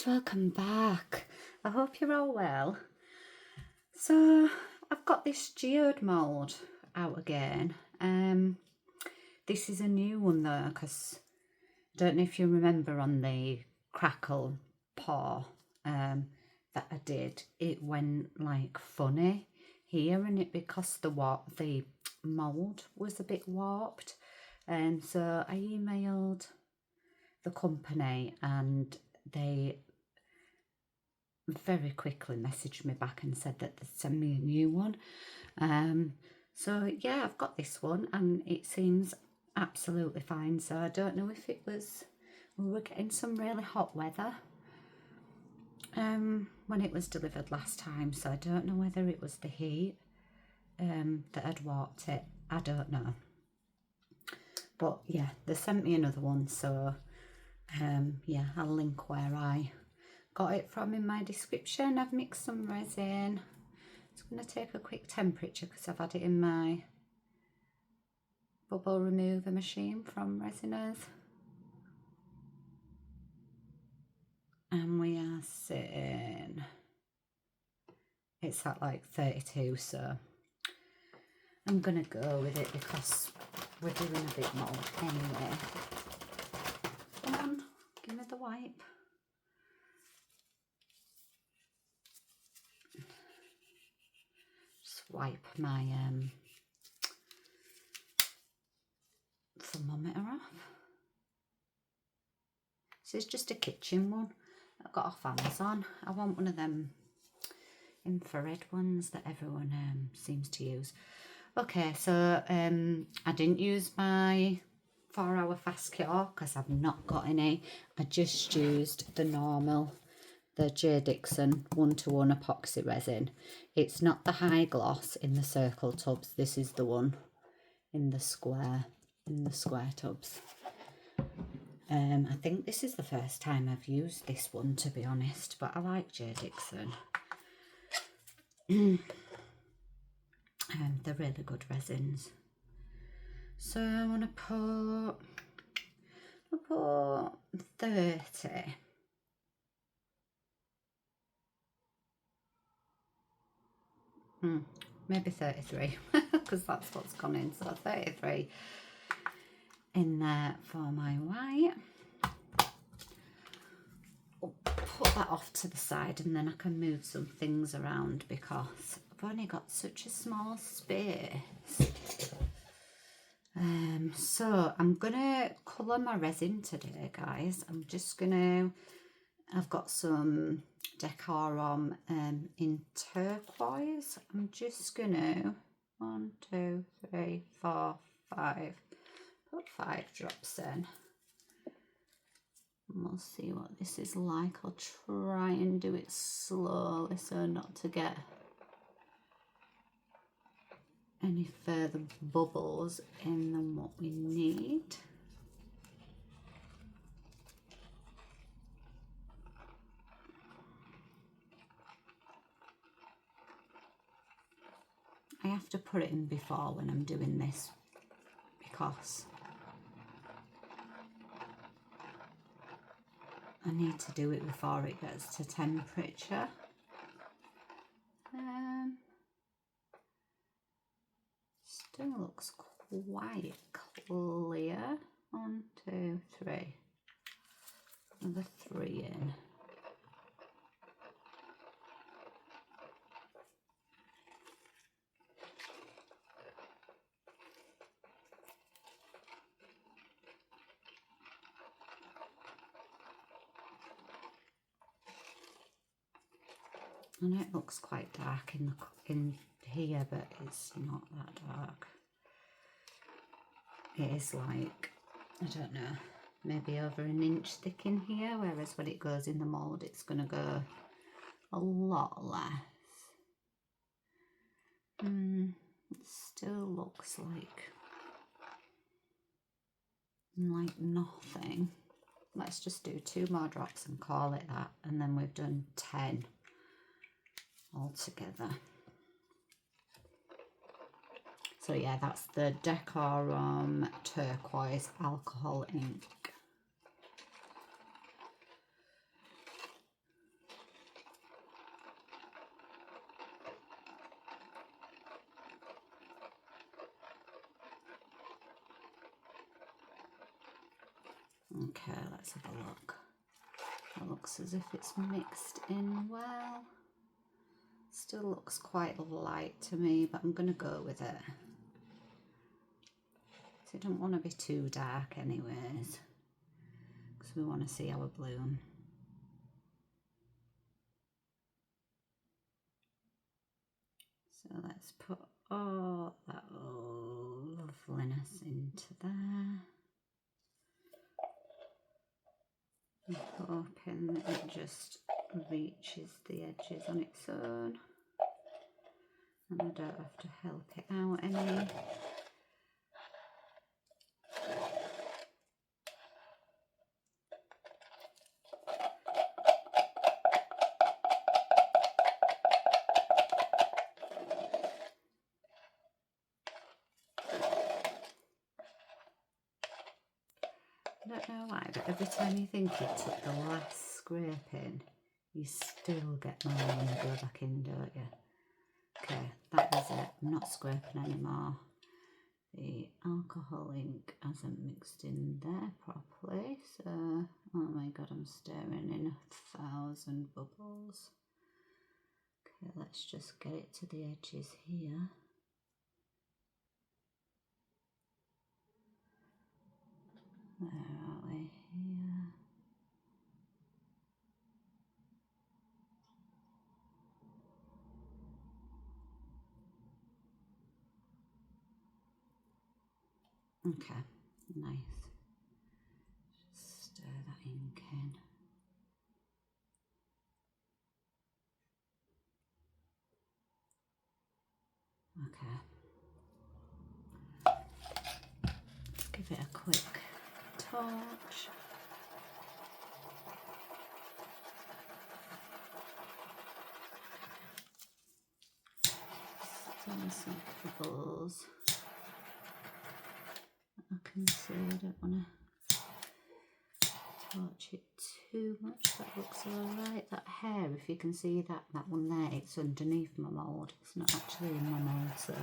guys, welcome back. I hope you're all well. So I've got this geode mould out again. This is a new one though, because I don't know if you remember on the crackle paw that I did, it went like funny here, and it because the mould was a bit warped. So I emailed the company and they very quickly messaged me back and said that they'd send me a new one. So yeah, I've got this one and it seems absolutely fine. So I don't know if it was, we were getting some really hot weather when it was delivered last time, so I don't know whether it was the heat that had warped it. I don't know, but yeah, they sent me another one, so yeah, I'll link where I got it from in my description. I've mixed some resin. It's going to take a quick temperature because I've had it in my bubble remover machine from Resiners. And we are sitting, it's at like 32, so I'm going to go with it because we're doing a bit more anyway. Come on, give me the wipe. Just wipe my thermometer off. This is just a kitchen one I got off Amazon. I want one of them infrared ones that everyone seems to use. Okay, so I didn't use my 4-hour fast cure because I've not got any. I just used the normal, the J. Dixon 1-to-1 epoxy resin. It's not the high gloss in the circle tubs. This is the one in the square tubs. I think this is the first time I've used this one, to be honest, but I like J. Dixon. They're really good resins. So I want to put 30. Maybe 33 because that's what's gone in. So 33 in there for my white. I'll put that off to the side and then I can move some things around because I've only got such a small space. So I'm gonna colour my resin today, guys. I've got some Decorum in turquoise. I'm just gonna 1, 2, 3, 4, 5. Put 5 drops in. And we'll see what this is like. I'll try and do it slowly so not to get any further bubbles in than what we need. I have to put it in before when I'm doing this because I need to do it before it gets to temperature. Still looks quite clear. 1, 2, 3. Another 3 in. And it looks quite dark in here, but it's not that dark. It is like, I don't know, maybe over 1 inch thick in here, whereas when it goes in the mould it's going to go a lot less. It still looks like nothing. Let's just do 2 more drops and call it that, and then we've done 10 altogether. So yeah, that's the Decorum turquoise alcohol ink. Okay, let's have a look. It looks as if it's mixed in well. Still looks quite light to me, but I'm going to go with it. So I don't want to be too dark anyways, because we want to see our bloom. So let's put all that loveliness into there. I'm hoping that it just reaches the edges on its own and I don't have to help it out any. I don't know why, but every time you think it took the last scraping, you still get more when you go back in, don't you? Okay, that is it. I'm not scraping anymore. The alcohol ink hasn't mixed in there properly, so oh my god, I'm staring in 1,000 bubbles. Okay, let's just get it to the edges here. Where are we? Here. Okay, nice. Just stir that ink in. Okay. Let's give it a quick torch. Some bubbles. I can see I don't want to torch it too much. That looks alright. That hair, if you can see that one there, it's underneath my mould. It's not actually in my mould, so.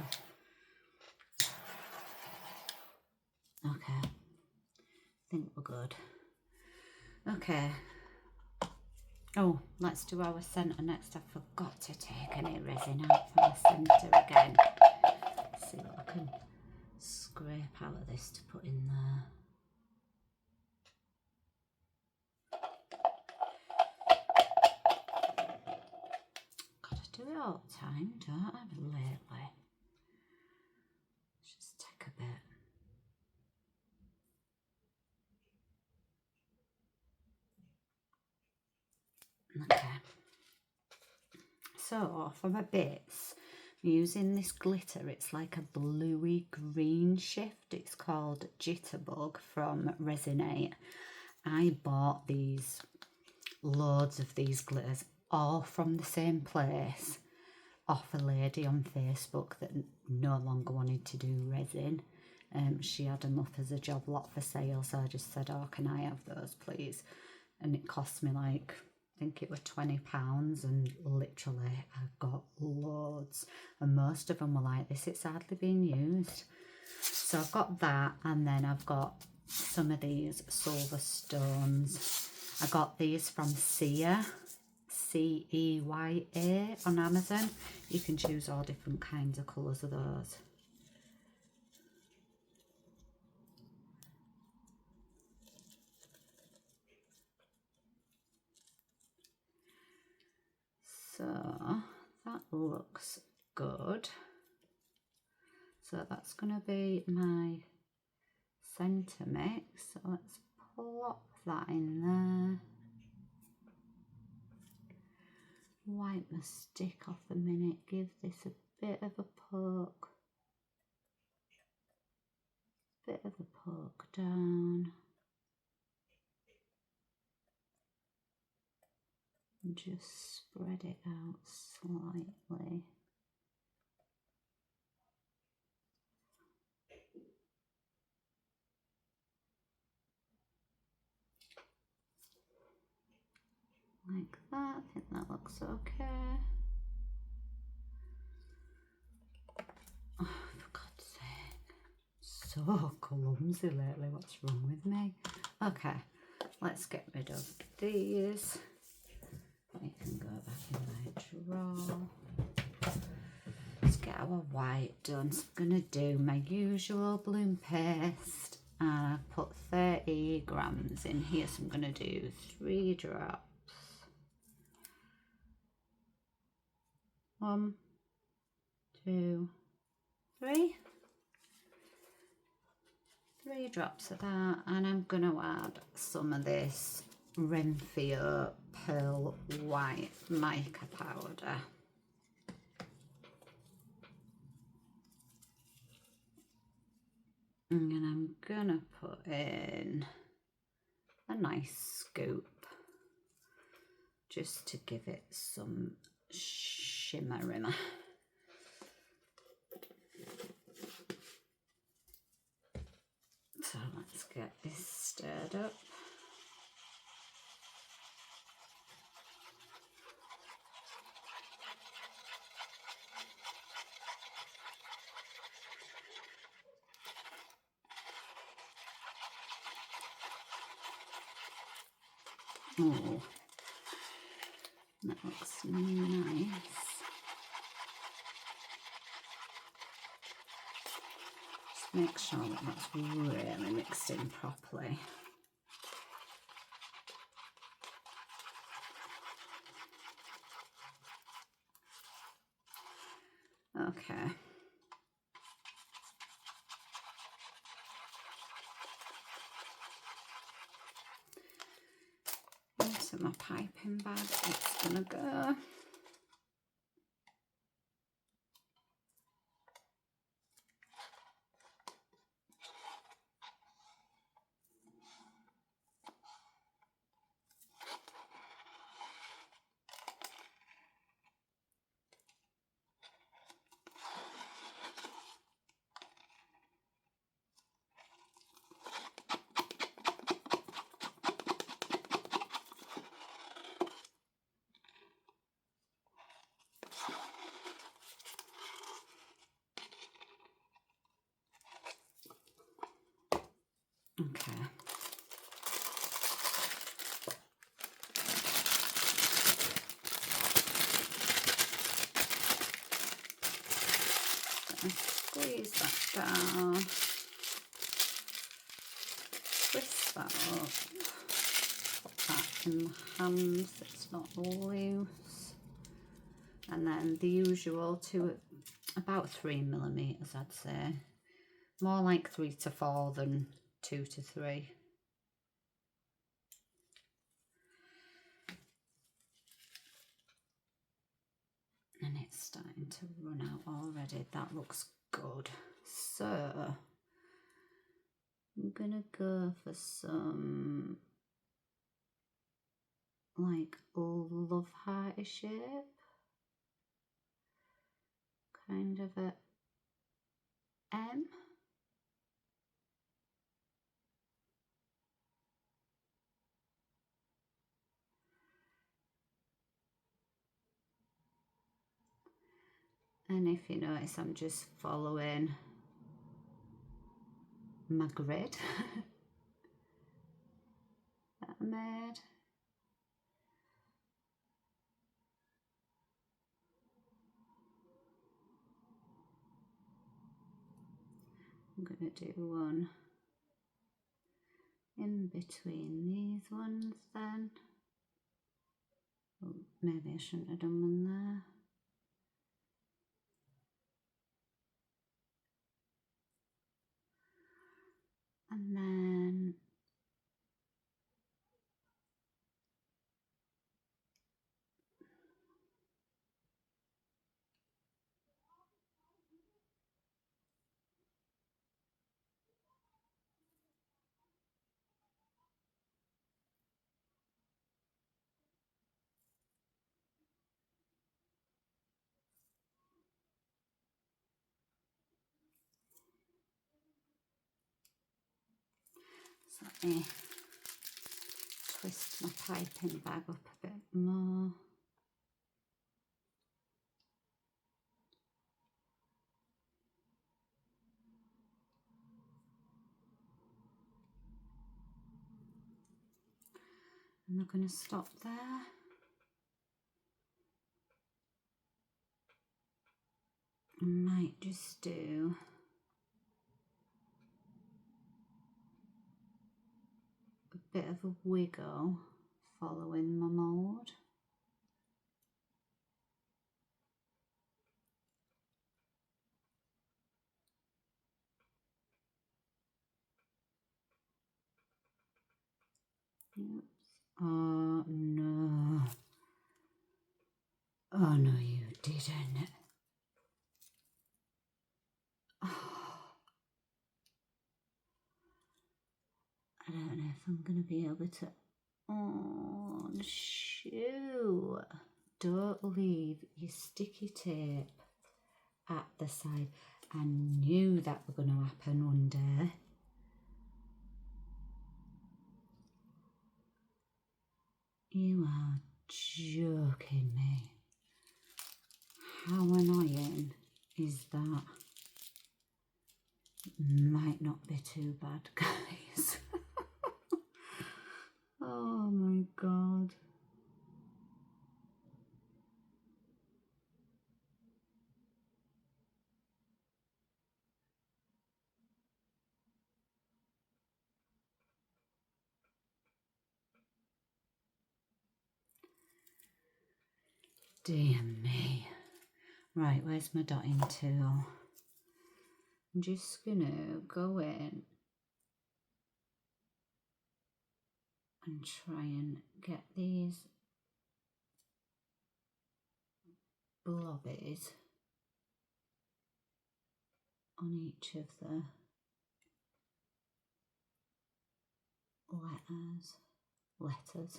Okay. I think we're good. Okay. Oh, let's do our centre next. I forgot to take any resin out from the centre again. Let's see what I can scrape out of this to put in there. Gotta do it all the time, don't I, lately? Let's just take a bit. Okay. So for my bits, I'm using this glitter. It's like a bluey green shift. It's called Jitterbug from Resonate. I bought these, loads of these glitters, all from the same place, off a lady on Facebook that no longer wanted to do resin. She had them up as a job lot for sale, so I just said, oh, can I have those please? And it cost me like, I think it were £20, and literally I got loads, and most of them were like this, it's hardly been used. So I've got that, and then I've got some of these silver stones. I got these from Cia, C-E-Y-A, on Amazon. You can choose all different kinds of colours of those. So that looks good. So that's going to be my centre mix. So let's plop that in there. Wipe my stick off a minute. Give this a bit of a poke. Bit of a poke down. And just spread it out slightly. Like that. I think that looks okay. Oh, for God's sake. So clumsy lately. What's wrong with me? Okay, let's get rid of these. We can go back in my drawer. Let's get our white done. So I'm going to do my usual bloom paste. I put 30 grams in here, so I'm going to do 3 drops. 1, 2, 3. 3 drops of that, and I'm going to add some of this Renfio Pearl White mica powder. And I'm going to put in a nice scoop just to give it some shimmer. So let's get this stirred up. Oh, that looks nice. Just make sure that that's really mixed in properly. Okay. Into my piping bag, it's gonna go. Okay. Squeeze that down, twist that up, put that in the hand so it's not loose, and then the usual about 3 millimeters, I'd say, more like 3 to 4 than 2 to 3. And it's starting to run out already. That looks good. So I'm gonna go for some like love hearty shape, kind of a M. And if you notice, I'm just following my grid that I made. I'm going to do one in between these ones then. Oh, maybe I shouldn't have done one there. And then so let me twist my piping bag up a bit more. I'm not going to stop there. I might just do a bit of a wiggle following my mould. Oops. Oh no. Oh no, you didn't. Oh. I don't know if I'm going to be able to. Oh, shoot. Don't leave your sticky tape at the side. I knew that was going to happen one day. You are joking me. How annoying is that? It might not be too bad, guys. Oh my God. Dear me. Right, where's my dotting tool? I'm just gonna go in and try and get these blobbies on each of the letters,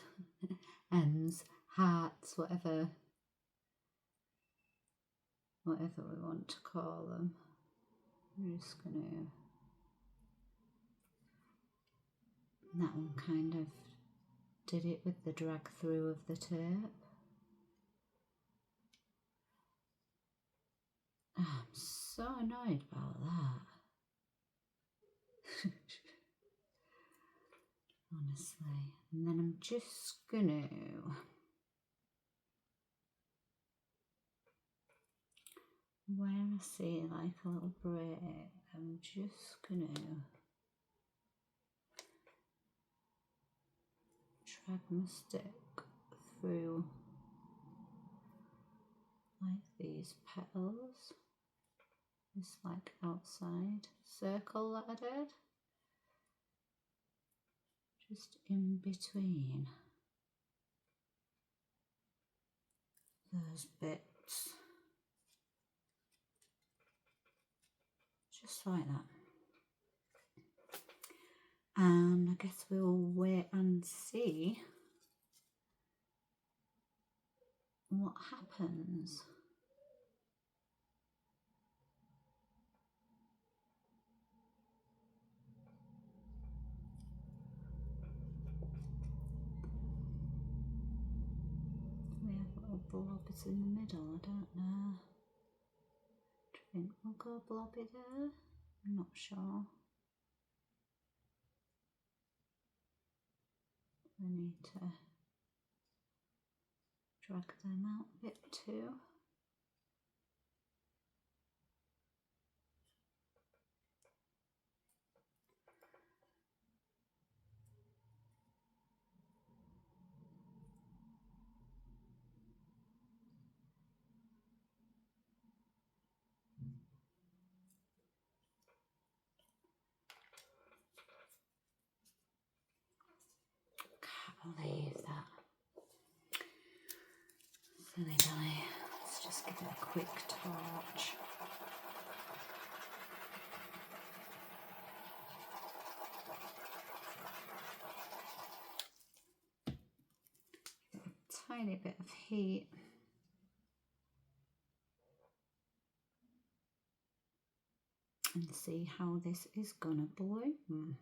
M's, hearts, whatever we want to call them. I'm just gonna, that one kind of did it with the drag through of the tape. Oh, I'm so annoyed about that. Honestly. And then I'm just gonna where I see like a little break, I'm just gonna drag my stick through like these petals, this like outside circle that I did, just in between those bits, just like that. And I guess we'll wait and see what happens. We have little blobbies in the middle, I don't know. Do you think we'll go blobby there? I'm not sure. We need to drag them out a bit too. Can't believe that. Silly Billy. Let's just give it a quick torch. A tiny bit of heat. And see how this is gonna bloom.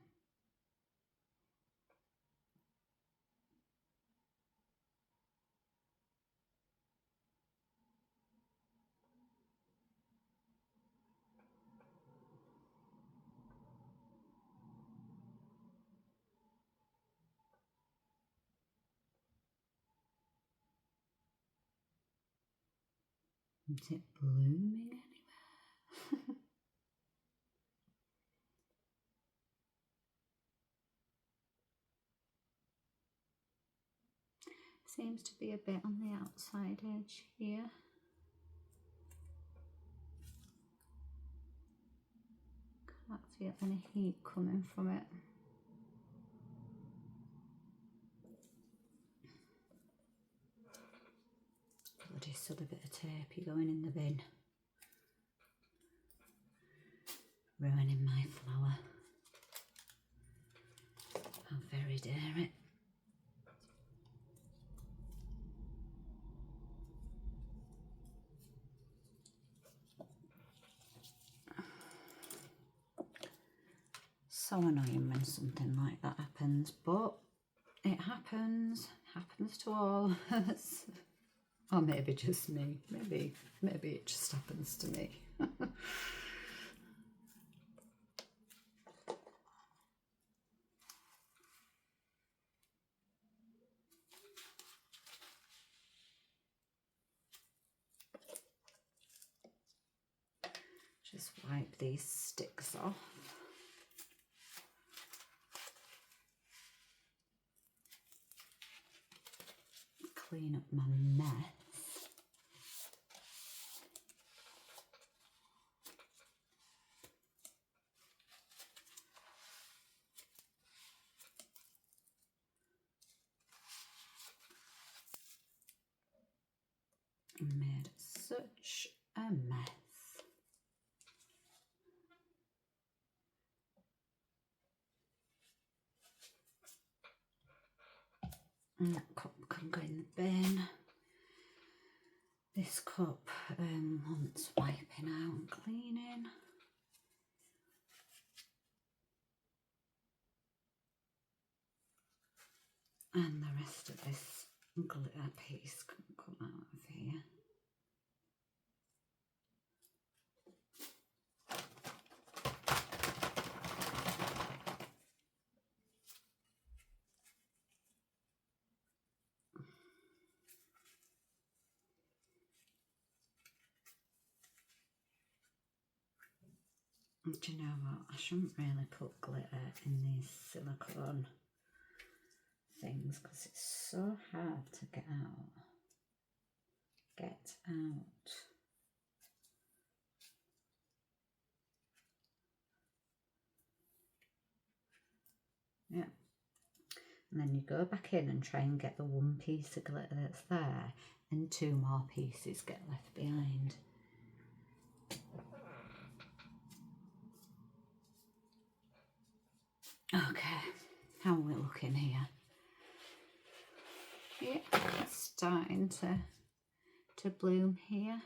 Is it blooming anywhere? Seems to be a bit on the outside edge here. Can't feel any heat coming from it. Bloody silly bit of tape going in the bin. Ruining my flower. How very dare it. So annoying when something like that happens, but it happens to all of us. Or maybe just me, maybe it just happens to me. Just wipe these sticks off. Clean up my mess. Made such a mess. And that cup can go in the bin. This cup wants wiping out and cleaning. And the rest of this glitter piece can come out of here. Do you know what? I shouldn't really put glitter in these silicone things because it's so hard to get out. Yeah. And then you go back in and try and get the one piece of glitter that's there, and two more pieces get left behind. Okay, how are we looking here? Yeah, it's starting to bloom here.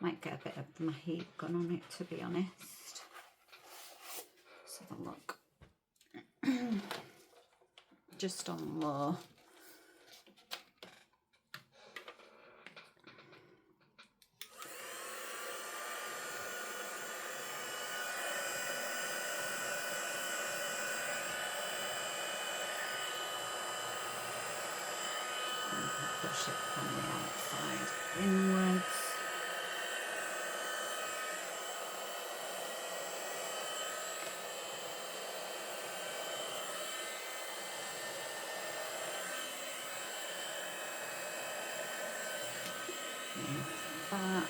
Might get a bit of my heat gun on it, to be honest. Let's have a look. Just on low. Push it from the outside inwards. That.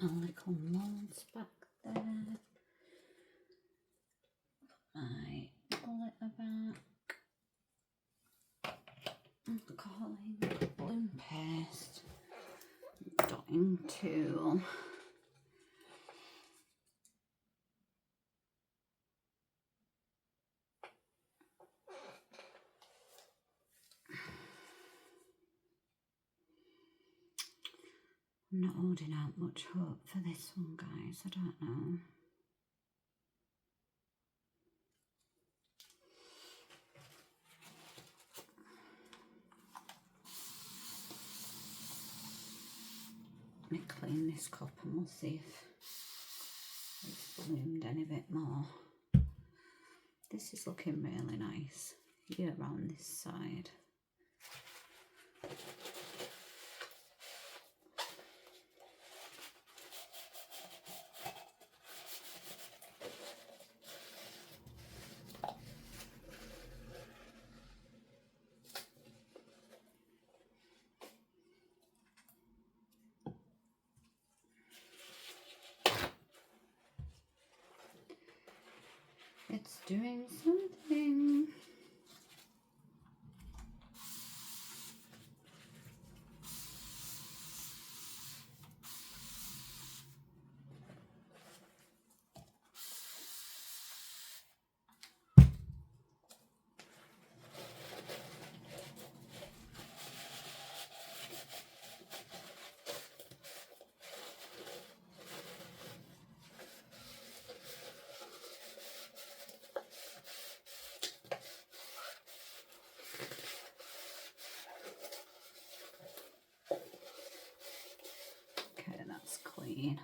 my little molds back there. My glitter back. Calling bloom paste. Dotting tool. I'm not holding out much hope for this one, guys. I don't know. Let me clean this cup and we'll see if it's bloomed any bit more. This is looking really nice here around this side. It's doing something. Clean.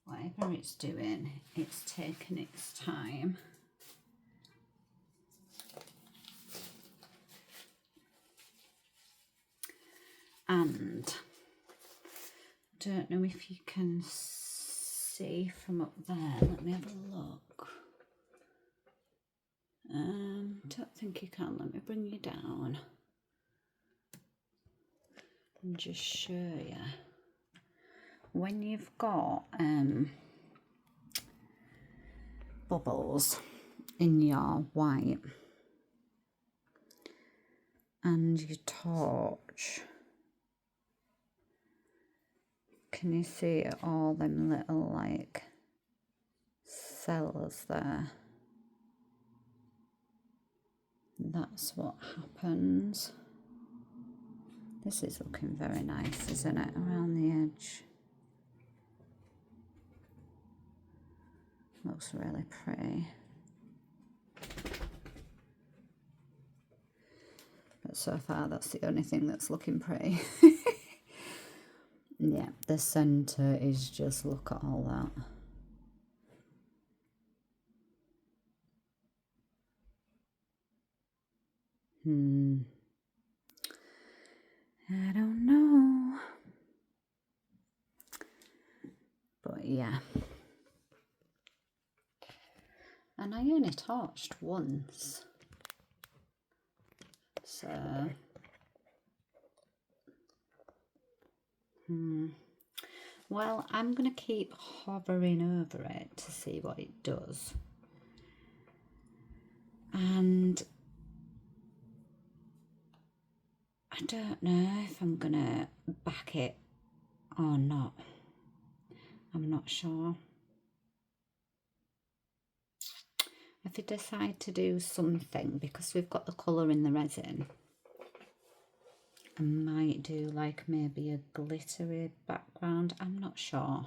Whatever it's doing, it's taking its time. And I don't know if you can see from up there. Let me have a look. Don't think you can. Let me bring you down and just show you. When you've got bubbles in your white and your torch, can you see all them little like cells there? That's what happens. This is looking very nice, isn't it, around the edge? Looks really pretty. But so far that's the only thing that's looking pretty. Yeah, the centre is just, look at all that. I don't know. But yeah. And I only torched once. So well, I'm going to keep hovering over it to see what it does. And I don't know if I'm going to back it or not. I'm not sure. If I decide to do something, because we've got the colour in the resin, I might do like maybe a glittery background. I'm not sure.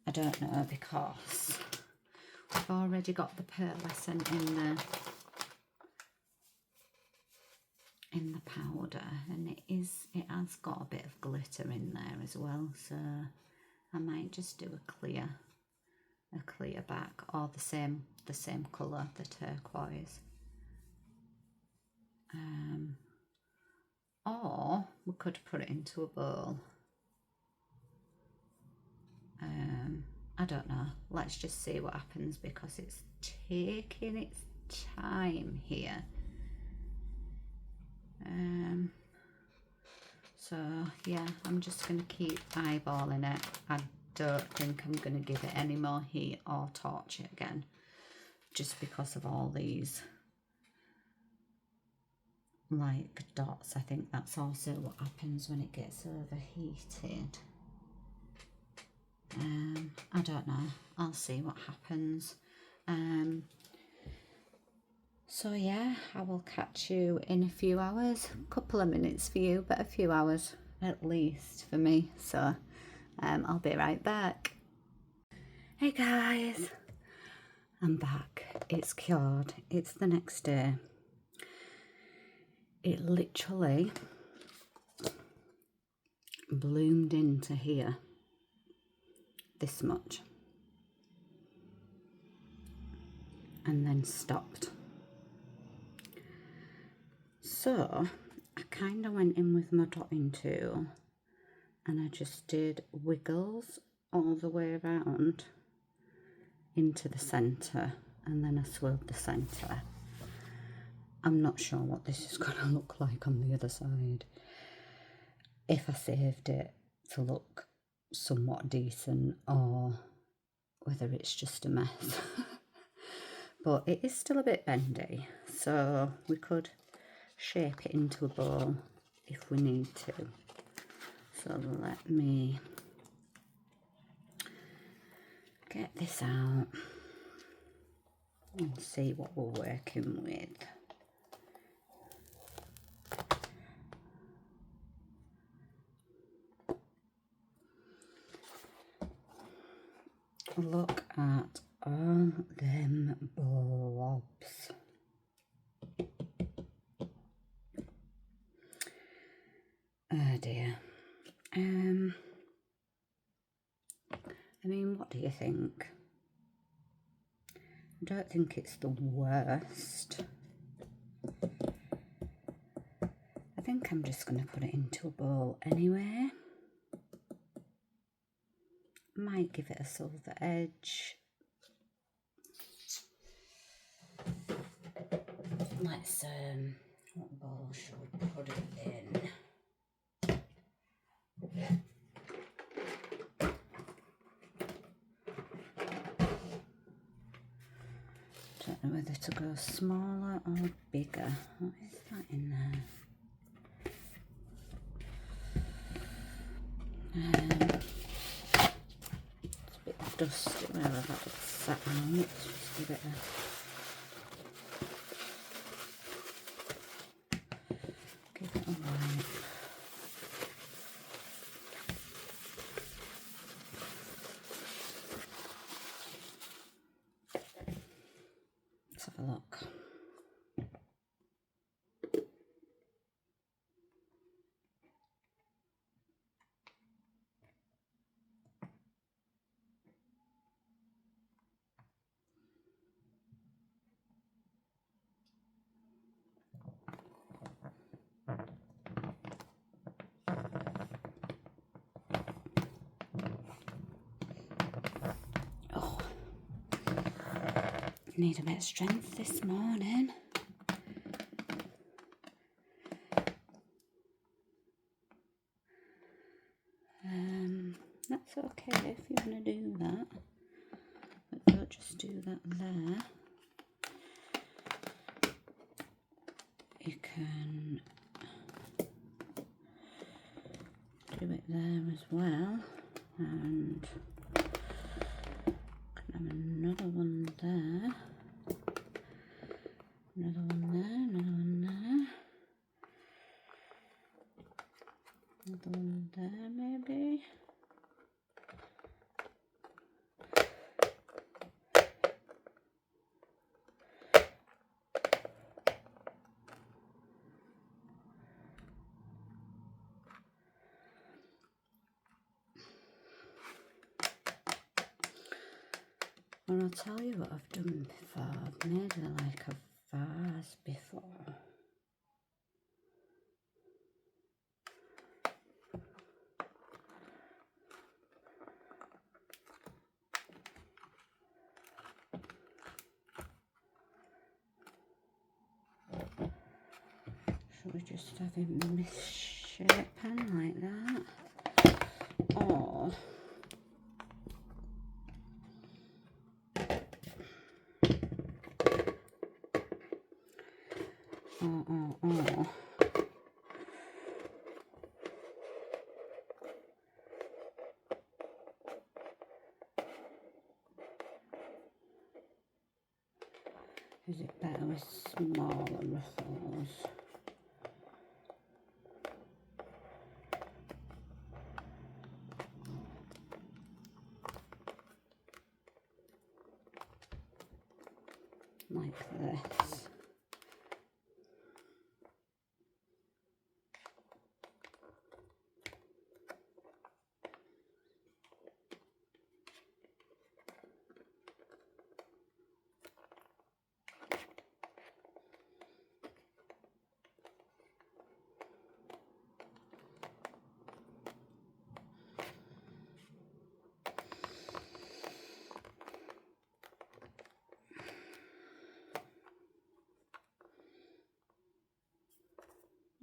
I don't know, because we've already got the pearlescent in the powder, and it has got a bit of glitter in there as well, so I might just do a clear back, or the same colour, the turquoise. Or we could put it into a bowl. I don't know. Let's just see what happens, because it's taking its time here. So yeah, I'm just going to keep eyeballing it. I don't think I'm going to give it any more heat or torch it again, just because of all these like dots. I think that's also what happens when it gets overheated. I don't know, I'll see what happens. So yeah, I will catch you in a few hours. A couple of minutes for you, but a few hours at least for me. So I'll be right back. Hey guys, I'm back. It's cured. It's the next day. It literally bloomed into here this much and then stopped. So I kind of went in with my dotting tool and I just did wiggles all the way around into the centre, and then I swirled the centre. I'm not sure what this is going to look like on the other side, if I saved it to look somewhat decent or whether it's just a mess. But it is still a bit bendy, so we could shape it into a bowl if we need to. So let me get this out and see what we're working with. Look at all them blobs. Oh dear. I mean, what do you think? I don't think it's the worst. I think I'm just going to put it into a bowl anyway. Might give it a silver edge. Let's, what bowl should we put it in? Don't know whether to go smaller or bigger. What is that in there? It's a bit dusty where that sat on. Let's just give it a wipe. Let's have a look. Oh, need a bit of strength this morning. That's okay if you want to do that, but don't just do that there. You can do it there as well, and can have another one there, another one there, another one there, another one there maybe. Well, I'll tell you what I've done before. I've made like a vase before. Should we just have him shape pen like that, or is it better with smaller ruffles? Like this.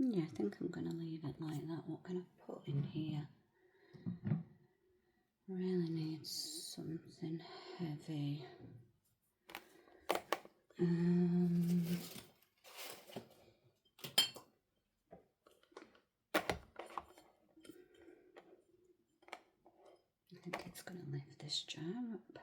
Yeah, I think I'm going to leave it like that. What can I put in here? Really need something heavy. I think it's going to lift this jar up.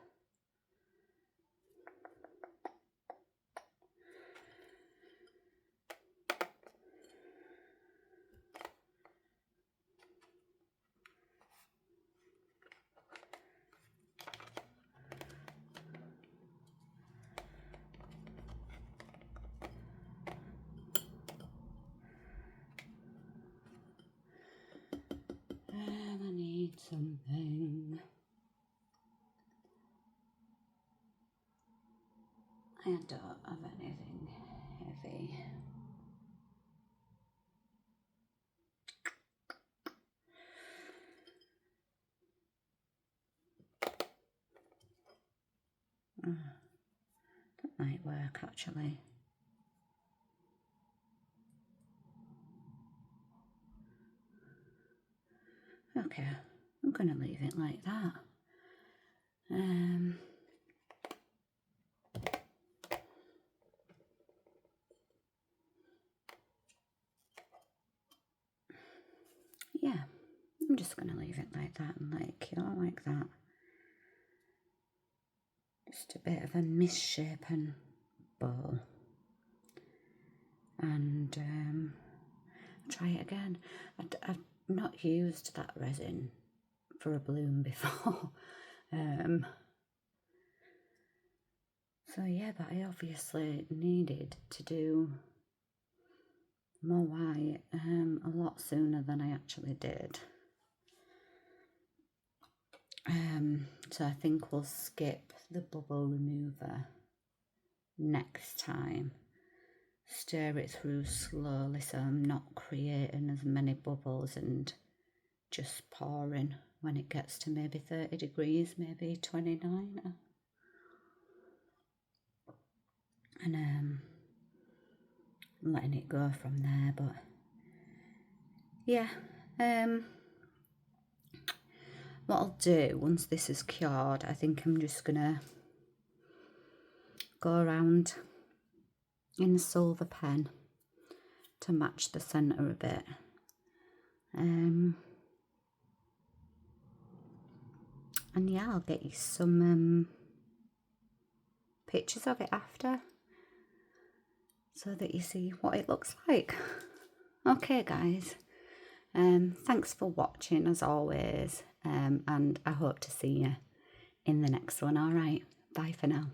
And I need something. I don't have anything heavy. That might work actually. Okay, I'm going to leave it like that. Yeah, I'm just going to leave it like that and let it cure like that. Just a bit of a misshapen bowl. And try it again. I've not used that resin for a bloom before. So yeah, but I obviously needed to do more white a lot sooner than I actually did. So I think we'll skip the bubble remover next time. Stir it through slowly so I'm not creating as many bubbles and just pouring when it gets to maybe 30 degrees, maybe 29. And letting it go from there. But yeah, what I'll do once this is cured, I think I'm just gonna go around in a silver pen to match the centre a bit. And yeah, I'll get you some pictures of it after, so that you see what it looks like. Okay guys, thanks for watching as always, and I hope to see you in the next one. All right, bye for now.